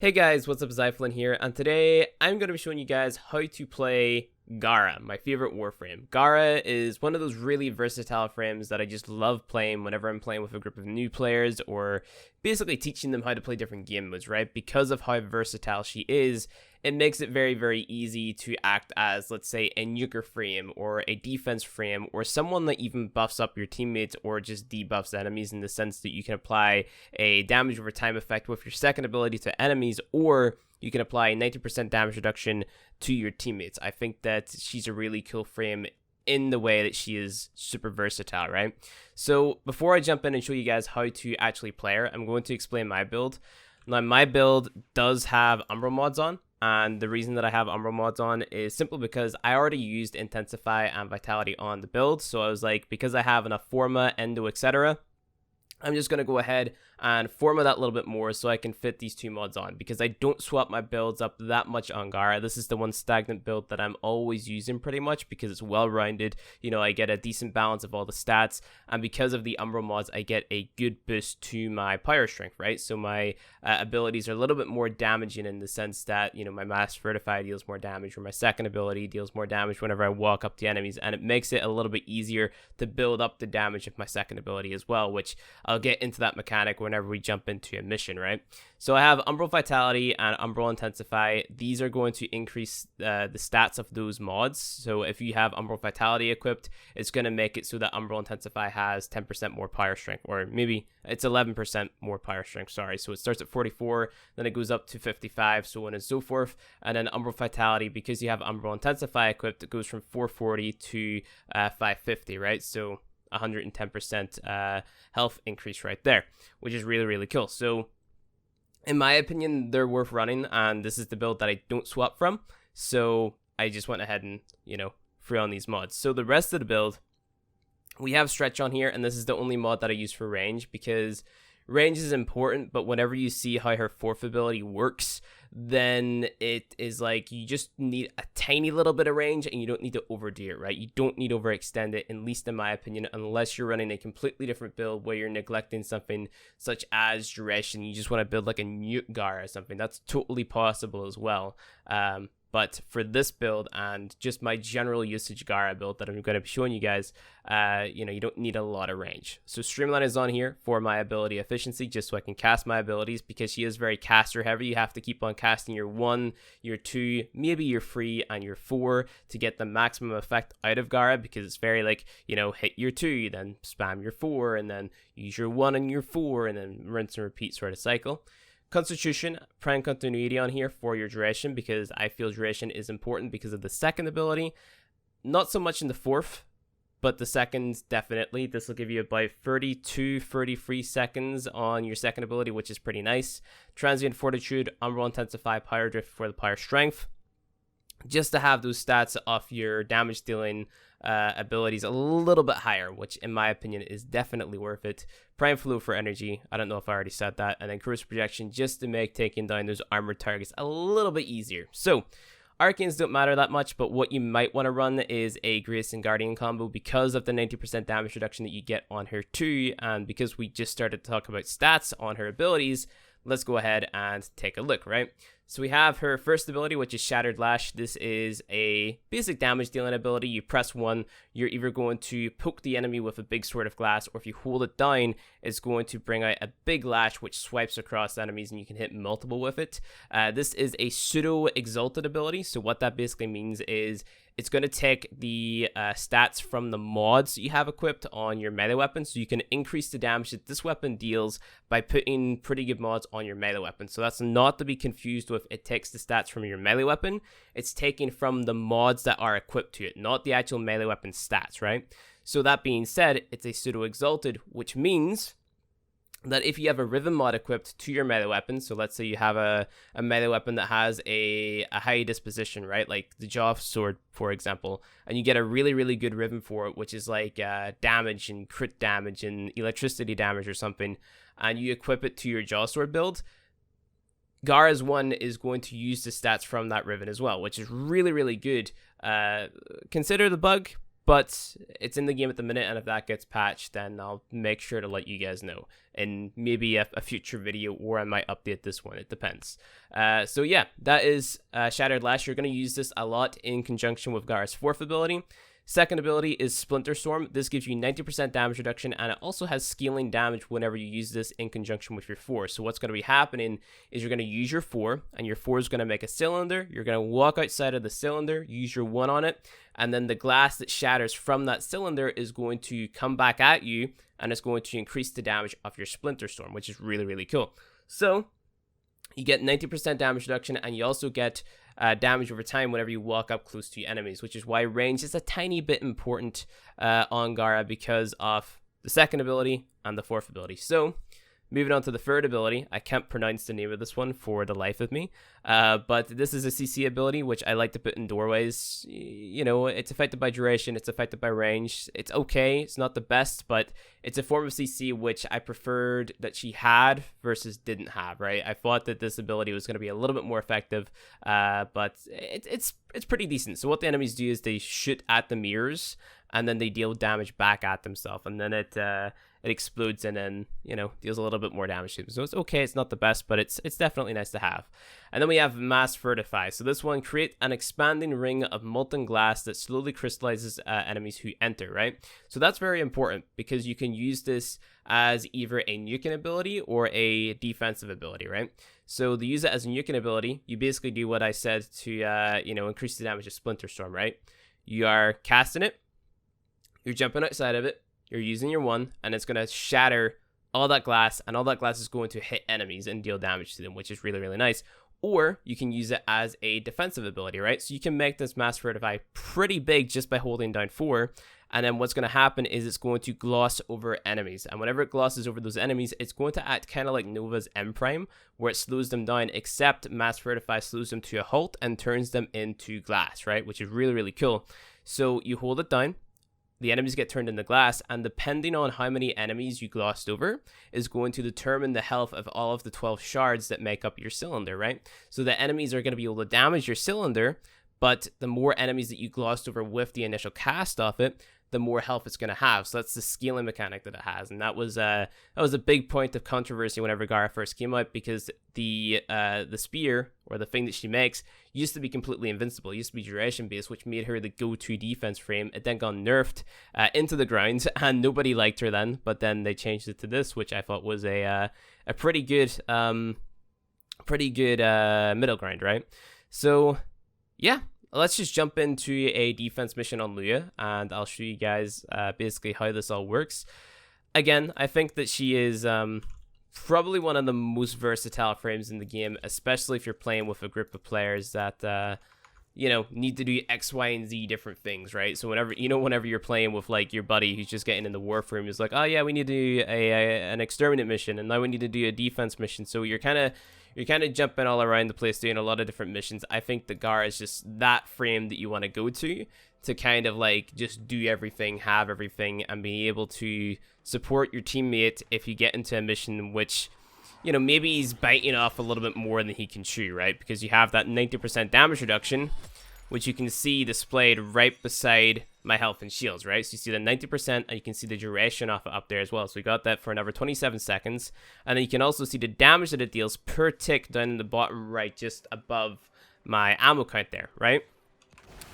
Hey guys, what's up? Zyflin here, and today I'm going to be showing you guys how to play Gara, my favorite Warframe. Gara is one of those really versatile frames that I just love playing whenever I'm playing with a group of new players or basically teaching them how to play different game modes, right? Because of how versatile she is, it makes it very, very easy to act as, let's say, a nuker frame or a defense frame or someone that even buffs up your teammates or just debuffs enemies in the sense that you can apply a damage over time effect with your second ability to enemies, or you can apply 90% damage reduction to your teammates. I think that she's a really cool frame in the way that she is super versatile, right? So before I jump in and show you guys how to actually play her, I'm going to explain my build. Now, my build does have Umbral mods on, and the reason that I have Umbral mods on is simply because I already used Intensify and Vitality on the build. So I was like, because I have enough Forma, Endo, etc., I'm just going to go ahead and format that a little bit more so I can fit these two mods on, because I don't swap my builds up that much on Gara. This is the one stagnant build that I'm always using pretty much because it's well-rounded. You know, I get a decent balance of all the stats, and because of the Umbral mods, I get a good boost to my Power Strength, right? So my abilities are a little bit more damaging in the sense that, you know, my Mass Vertify deals more damage, or my second ability deals more damage whenever I walk up to enemies, and it makes it a little bit easier to build up the damage of my second ability as well, which I'll get into that mechanic whenever we jump into a mission, right? So I have Umbral Vitality and Umbral Intensify. These are going to increase the stats of those mods. So if you have Umbral Vitality equipped, it's going to make it so that Umbral Intensify has 10% more Power Strength, or maybe it's 11% more Power Strength, sorry. So it starts at 44, then it goes up to 55, so on and so forth. And then Umbral Vitality, because you have Umbral Intensify equipped, it goes from 440 to 550, right? So 110% health increase right there, which is really, really cool. So in my opinion, they're worth running, and this is the build that I don't swap from. So I just went ahead and, you know, threw on these mods. So the rest of the build, we have Stretch on here, and this is the only mod that I use for range, because range is important, but whenever you see how her fourth ability works, then it is like you just need a tiny little bit of range, and you don't need to overdo it, right? You don't need to overextend it, at least in my opinion, unless you're running a completely different build where you're neglecting something such as duration. You just want to build like a Nuke Gar or something. That's totally possible as well. But for this build and just my general usage Gara build that I'm going to be showing you guys, you know, you don't need a lot of range. So Streamline is on here for my ability efficiency, just so I can cast my abilities, because she is very caster heavy. You have to keep on casting your 1, your 2, maybe your 3, and your 4 to get the maximum effect out of Gara, because it's very like, you know, hit your 2, then spam your 4, and then use your 1 and your 4, and then rinse and repeat sort of cycle. Constitution, Prime Continuity on here for your duration, because I feel duration is important because of the second ability. Not so much in the fourth, but the second definitely. This will give you about 32, 33 seconds on your second ability, which is pretty nice. Transient Fortitude, Umbral Intensify, Power Drift for the Power Strength, just to have those stats off your damage dealing abilities a little bit higher, which in my opinion is definitely worth it. Prime Flow for energy, I don't know if I already said that, and then Corrosive Projection just to make taking down those armored targets a little bit easier. So Arcanes don't matter that much, but what you might want to run is a Grace and Guardian combo because of the 90% damage reduction that you get on her too, and because we just started to talk about stats on her abilities, let's go ahead and take a look, right? So we have her first ability, which is Shattered Lash. This is a basic damage dealing ability. You press 1, you're either going to poke the enemy with a big sword of glass, or if you hold it down, it's going to bring out a big lash which swipes across enemies, and you can hit multiple with it. This is a pseudo exalted ability. So what that basically means is it's going to take the stats from the mods you have equipped on your melee weapon, so you can increase the damage that this weapon deals by putting pretty good mods on your melee weapon. So that's not to be confused with it takes the stats from your melee weapon. It's taken from the mods that are equipped to it, not the actual melee weapon stats, right? So that being said, it's a pseudo exalted, which means that if you have a rhythm mod equipped to your melee weapon, so let's say you have a melee weapon that has a high disposition, right, like the Jaw Sword, for example, and you get a really, really good rhythm for it, which is like damage and crit damage and electricity damage or something, and you equip it to your Jaw Sword build, Gara's one is going to use the stats from that Riven as well, which is really, really good. Consider the bug, but it's in the game at the minute, and if that gets patched, then I'll make sure to let you guys know in maybe a future video, or I might update this one. It depends. So yeah, that is Shattered Lash. You're going to use this a lot in conjunction with Gara's 4th ability. Second ability is Splinter Storm. This gives you 90% damage reduction, and it also has scaling damage whenever you use this in conjunction with your 4. So what's going to be happening is you're going to use your 4, and your 4 is going to make a cylinder. You're going to walk outside of the cylinder, use your 1 on it, and then the glass that shatters from that cylinder is going to come back at you, and it's going to increase the damage of your Splinter Storm, which is really, really cool. So you get 90% damage reduction, and you also get damage over time whenever you walk up close to enemies, which is why range is a tiny bit important on Gara because of the second ability and the 4th ability. So moving on to the 3rd ability, I can't pronounce the name of this one for the life of me, but this is a CC ability, which I like to put in doorways. You know, it's affected by duration, it's affected by range. It's okay, it's not the best, but it's a form of CC which I preferred that she had versus didn't have, right? I thought that this ability was going to be a little bit more effective, but it's pretty decent. So what the enemies do is they shoot at the mirrors, and then they deal damage back at themselves, and then it explodes and then, you know, deals a little bit more damage to them. So it's okay, it's not the best, but it's definitely nice to have. And then we have Mass Fortify. So this one, create an expanding ring of molten glass that slowly crystallizes enemies who enter, right? So that's very important because you can use this as either a nuking ability or a defensive ability, right? So to use it as a nuking ability, you basically do what I said to, you know, increase the damage of Splinter Storm, right? You are casting it, you're jumping outside of it, you're using your 1, and it's going to shatter all that glass, and all that glass is going to hit enemies and deal damage to them, which is really, really nice. Or you can use it as a defensive ability, right? So you can make this Mass Fortify pretty big just by holding down 4, and then what's going to happen is it's going to gloss over enemies, and whenever it glosses over those enemies, it's going to act kind of like Nova's M Prime, where it slows them down, except Mass Fortify slows them to a halt and turns them into glass, right? Which is really, really cool. So you hold it down, the enemies get turned into glass, and depending on how many enemies you glossed over is going to determine the health of all of the 12 shards that make up your cylinder, right? So the enemies are going to be able to damage your cylinder, but the more enemies that you glossed over with the initial cast of it, the more health it's going to have. So that's the scaling mechanic that it has, and that was a big point of controversy whenever Gara first came out, because the spear, or the thing that she makes, used to be completely invincible. It used to be duration based, which made her the go-to defense frame. It then got nerfed into the ground, and nobody liked her then. But then they changed it to this, which I thought was a pretty good middle ground, right? So yeah. Let's just jump into a defense mission on Luya, and I'll show you guys basically how this all works. Again, I think that she is probably one of the most versatile frames in the game, especially if you're playing with a group of players that, you know, need to do X, Y, and Z different things, right? So whenever you're playing with, like, your buddy who's just getting in the Warframe, he's like, oh yeah, we need to do an exterminate mission, and now we need to do a defense mission. So you're kind of jumping all around the place doing a lot of different missions. I think the Gara is just that frame that you want to go to kind of like just do everything, have everything, and be able to support your teammate if you get into a mission which, you know, maybe he's biting off a little bit more than he can chew, right? Because you have that 90% damage reduction, which you can see displayed right beside my health and shields, right? So you see the 90%, and you can see the duration off it up there as well. So we got that for another 27 seconds. And then you can also see the damage that it deals per tick down in the bottom right, just above my ammo count there, right?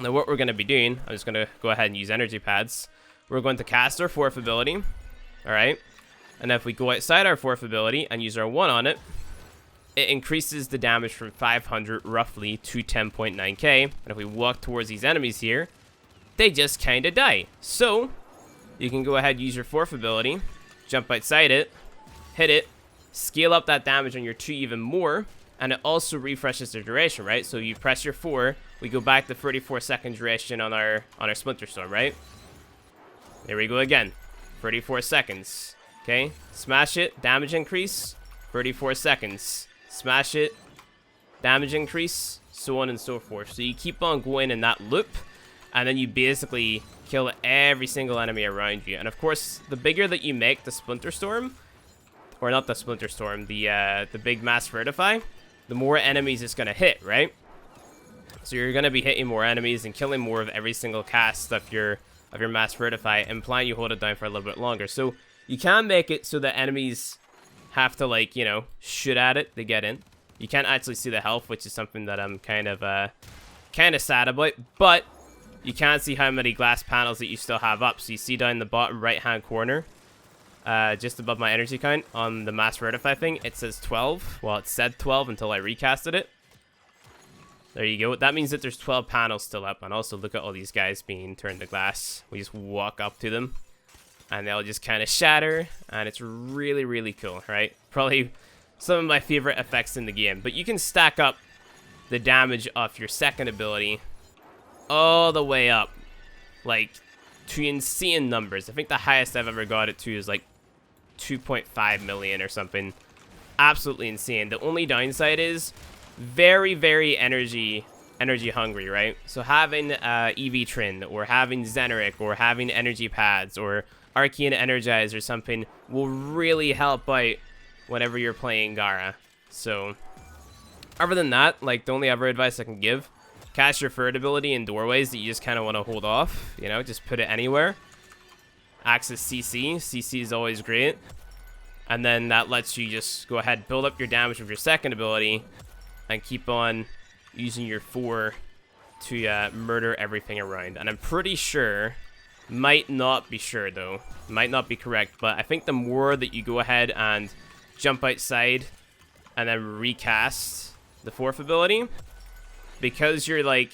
Now what we're going to be doing, I'm just going to go ahead and use energy pads. We're going to cast our 4th ability, all right? And if we go outside our 4th ability and use our 1 on it, it increases the damage from 500 roughly to 10.9k. And if we walk towards these enemies here, they just kind of die. So you can go ahead and use your 4th ability, jump outside it, hit it, scale up that damage on your 2 even more, and it also refreshes the duration, right? So you press your 4, we go back to 34-second duration on our Splinter Storm, right? There we go again, 34 seconds. Okay, smash it, damage increase, 34 seconds. Smash it, damage increase, so on and so forth. So you keep on going in that loop, and then you basically kill every single enemy around you. And of course, the bigger that you make the Splinter Storm, or not the Splinter Storm, the big Mass Fortify, the more enemies it's going to hit, right? So you're going to be hitting more enemies and killing more of every single cast of your of your Mass Vertify, implying you hold it down for a little bit longer. So you can make it so that enemies have to, like, you know, shoot at it to get in. You can't actually see the health, which is something that I'm kind of sad about. But you can see how many glass panels that you still have up. So you see down the bottom right-hand corner, just above my energy count on the Mass Vertify thing, it says 12. Well, it said 12 until I recasted it. There you go. That means that there's 12 panels still up. And also, look at all these guys being turned to glass. We just walk up to them, and they'll just kind of shatter. And it's really, really cool, right? Probably some of my favorite effects in the game. But you can stack up the damage of your second ability all the way up, like, to insane numbers. I think the highest I've ever got it to is, like, 2.5 million or something. Absolutely insane. The only downside is very, very energy hungry, right? So having EV Trin, or having Zeneric, or having energy pads, or Arcane Energize or something will really help out whenever you're playing Gara. So other than that, like, the only other advice I can give, cast your third ability in doorways that you just kind of want to hold off, you know, just put it anywhere. Access CC. CC is always great. And then that lets you just go ahead, build up your damage with your second ability, and keep on using your 4 to murder everything around. And I'm pretty sure, might not be sure though, might not be correct, but I think the more that you go ahead and jump outside and then recast the 4th ability, because you're, like,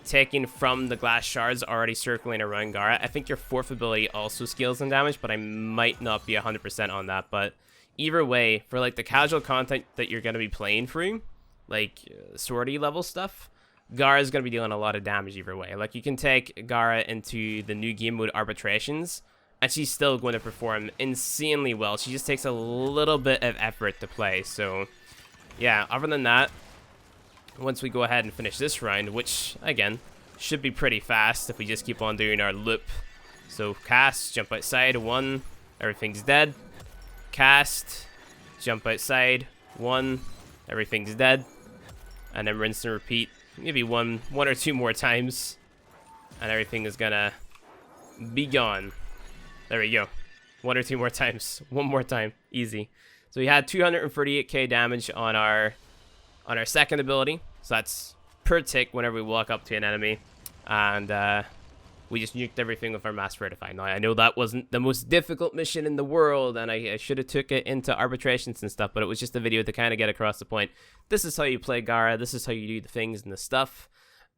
taking from the glass shards already circling around Gara, I think your 4th ability also scales in damage, but I might not be 100% on that. But either way, for, like, the casual content that you're going to be playing through, like, sortie level stuff, Gara is going to be dealing a lot of damage either way. Like, you can take Gara into the new game mode Arbitrations, and she's still going to perform insanely well. She just takes a little bit of effort to play. So, yeah, other than that, once we go ahead and finish this round, which, again, should be pretty fast if we just keep on doing our loop. So, cast, jump outside, 1, everything's dead. Cast, jump outside, 1, everything's dead. And then rinse and repeat, maybe one or two more times, and everything is gonna be gone. There we go. 1 or 2 more times. 1 more time. Easy. So we had 238k damage on our second ability. So that's per tick whenever we walk up to an enemy. And we just nuked everything with our Mass Vertify. Now, I know that wasn't the most difficult mission in the world, and I should have took it into arbitrations and stuff, but it was just a video to kind of get across the point. This is how you play Gara. This is how you do the things and the stuff.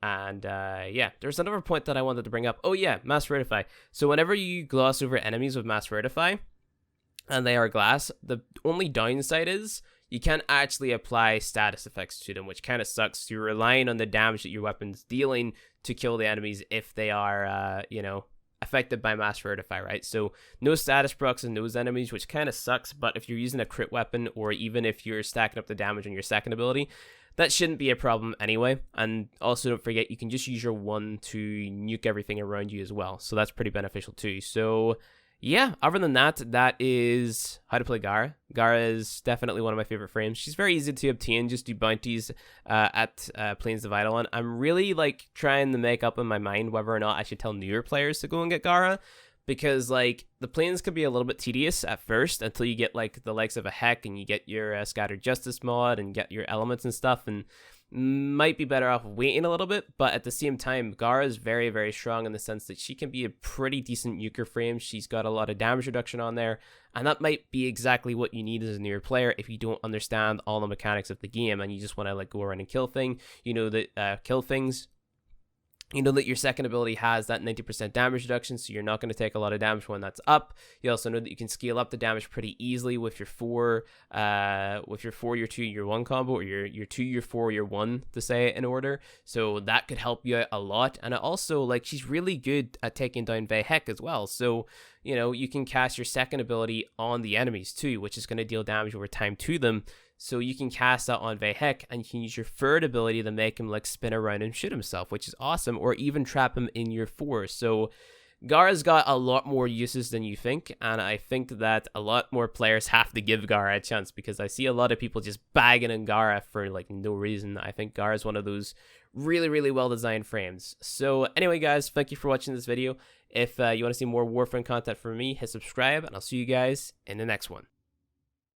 And yeah, there's another point that I wanted to bring up. Oh yeah, Mass Vertify. So whenever you gloss over enemies with Mass Vertify, and they are glass, the only downside is you can't actually apply status effects to them, which kind of sucks. You're relying on the damage that your weapon's dealing to kill the enemies if they are, you know, affected by Mass Vertify, right? So no status procs on those enemies, which kind of sucks, but if you're using a crit weapon, or even if you're stacking up the damage on your second ability, that shouldn't be a problem anyway. And also don't forget, you can just use your 1 to nuke everything around you as well. So that's pretty beneficial too. So yeah, other than that, that is how to play Gara. Gara is definitely one of my favorite frames. She's very easy to obtain. Just do bounties at Plains of Eidolon. I'm really, like, trying to make up in my mind whether or not I should tell newer players to go and get Gara, because, like, the Plains could be a little bit tedious at first until you get, like, the likes of a Heck and you get your Scattered Justice mod and get your elements and stuff, and might be better off waiting a little bit. But at the same time, Gara is very, very strong in the sense that she can be a pretty decent nuker frame. She's got a lot of damage reduction on there, and that might be exactly what you need as a newer player if you don't understand all the mechanics of the game and you just want to, like, go around and kill things. You know that kill things. You know that your second ability has that 90% damage reduction, so you're not going to take a lot of damage when that's up. You also know that you can scale up the damage pretty easily with your 4, your 2, your 1 combo, or your 2, your 4, your 1, to say it in order. So that could help you out a lot. And it also, like, she's really good at taking down Bae Heck as well. So, you know, you can cast your second ability on the enemies too, which is going to deal damage over time to them. So you can cast that on Bae Heck, and you can use your third ability to make him, like, spin around and shoot himself, which is awesome, or even trap him in your 4. So Gara's got a lot more uses than you think, and I think that a lot more players have to give Gara a chance, because I see a lot of people just bagging on Gara for, like, no reason. I think Gara is one of those really, really well designed frames. So anyway, guys, thank you for watching this video. If you want to see more Warframe content from me, hit subscribe, and I'll see you guys in the next one.